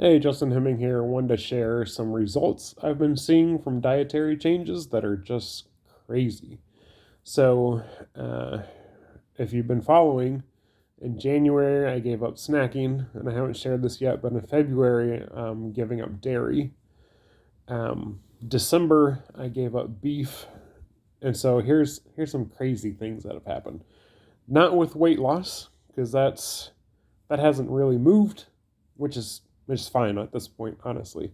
Hey, Justin Hemming here. Wanted to share some results I've been seeing from dietary changes that are just crazy. So, uh, if you've been following, in January I gave up snacking, and I haven't shared this yet, but in February I'm giving up dairy. December I gave up beef, and so here's some crazy things that have happened. Not with weight loss, because that hasn't really moved, which is fine at this point, honestly.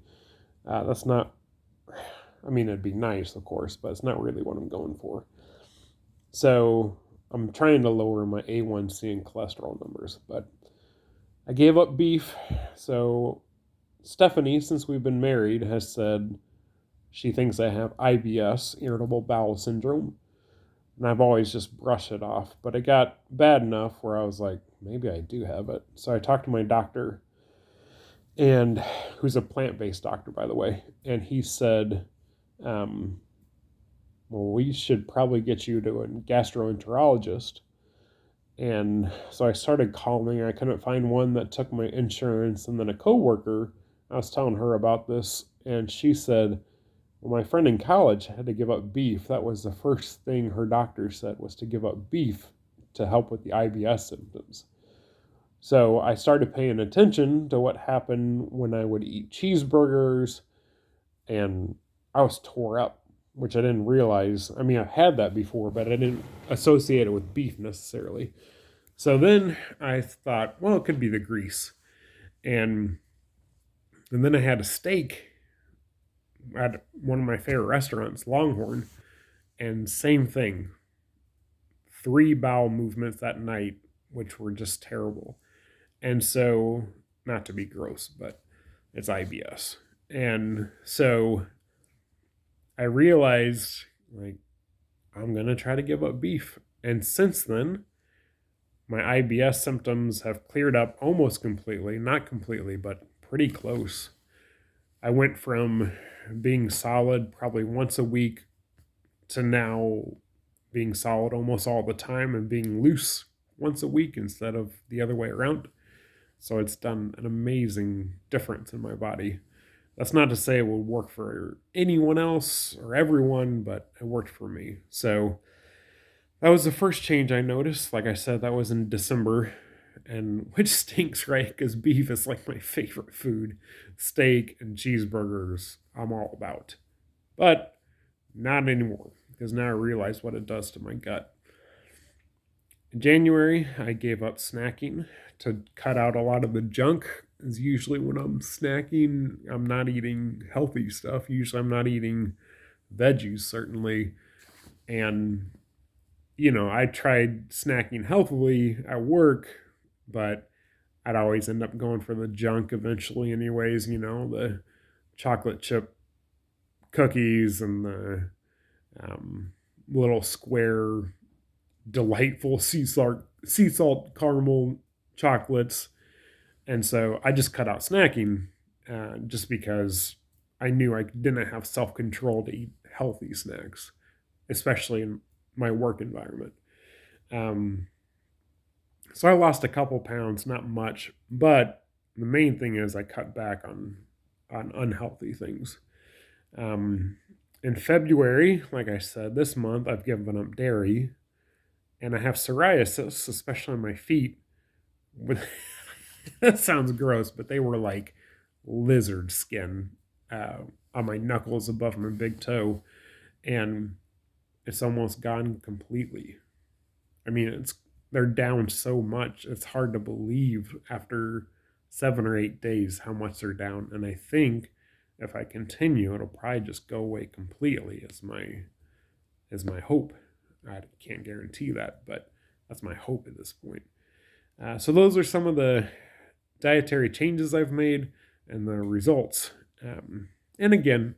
That's not. I mean, it'd be nice, of course, but it's not really what I'm going for. So I'm trying to lower my A1C and cholesterol numbers, but I gave up beef. So Stephanie, since we've been married, has said she thinks I have IBS, irritable bowel syndrome, and I've always just brushed it off. But it got bad enough where I was like, maybe I do have it. So I talked to my doctor, and who's a plant-based doctor, by the way, and he said, um, well, we should probably get you to a gastroenterologist. And so I started calling. I couldn't find one that took my insurance. And then a coworker, I was telling her about this, and she said, well, my friend in college had to give up beef. That was the first thing her doctor said, was to give up beef to help with the IBS symptoms. So I started paying attention to what happened when I would eat cheeseburgers, and I was tore up, which I didn't realize. I mean, I've had that before, but I didn't associate it with beef necessarily. So then I thought, well, it could be the grease. And and then I had a steak at one of my favorite restaurants, Longhorn, and same thing. Three bowel movements that night, which were just terrible. And so, not to be gross, but it's IBS. And so I realized, like, I'm going to try to give up beef. And since then, my IBS symptoms have cleared up almost completely, not completely, but pretty close. I went from being solid probably once a week to now being solid almost all the time and being loose once a week instead of the other way around. So it's done an amazing difference in my body. That's not to say it will work for anyone else or everyone, but it worked for me. So that was the first change I noticed. Like I said, that was in December, and which stinks, right? Because beef is like my favorite food. Steak and cheeseburgers, I'm all about. But not anymore, because now I realize what it does to my gut. In January, I gave up snacking to cut out a lot of the junk. Is usually when I'm snacking, I'm not eating healthy stuff. Usually, I'm not eating veggies, certainly. And, I tried snacking healthily at work, but I'd always end up going for the junk eventually, anyways, the chocolate chip cookies and the little square delightful sea salt caramel chocolates. And so I just cut out snacking, just because I knew I didn't have self control to eat healthy snacks, especially in my work environment. Um, so I lost a couple pounds, not much, but the main thing is I cut back on unhealthy things. Um, in February, like I said, this month I've given up dairy, and I have psoriasis, especially on my feet. With that sounds gross, but they were like lizard skin on my knuckles above my big toe, and it's almost gone completely. I mean, they're down so much; it's hard to believe after 7 or 8 days how much they're down. And I think if I continue, it'll probably just go away completely. Is my hope. I can't guarantee that, but that's my hope at this point. So those are some of the dietary changes I've made and the results. And again,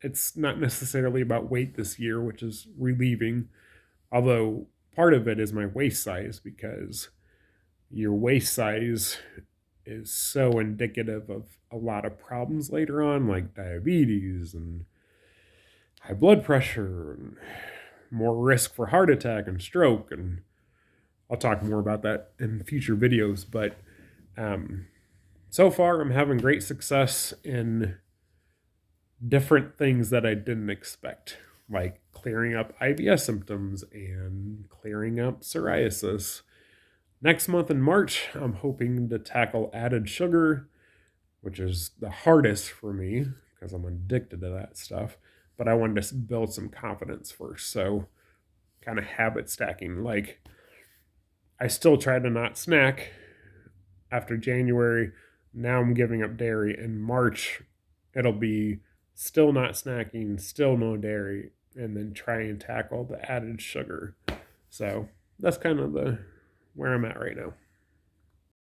it's not necessarily about weight this year, which is relieving, although part of it is my waist size, because your waist size is so indicative of a lot of problems later on, like diabetes and high blood pressure and more risk for heart attack and stroke. And I'll talk more about that in future videos. But um, so far, I'm having great success in different things that I didn't expect, like clearing up IBS symptoms and clearing up psoriasis. Next month in March, I'm hoping to tackle added sugar, which is the hardest for me because I'm addicted to that stuff. But I wanted to build some confidence first. So, kind of habit stacking. Like, I still try to not snack after January. Now I'm giving up dairy. In March, it'll be still not snacking, still no dairy, and then try and tackle the added sugar. So, that's kind of the where I'm at right now.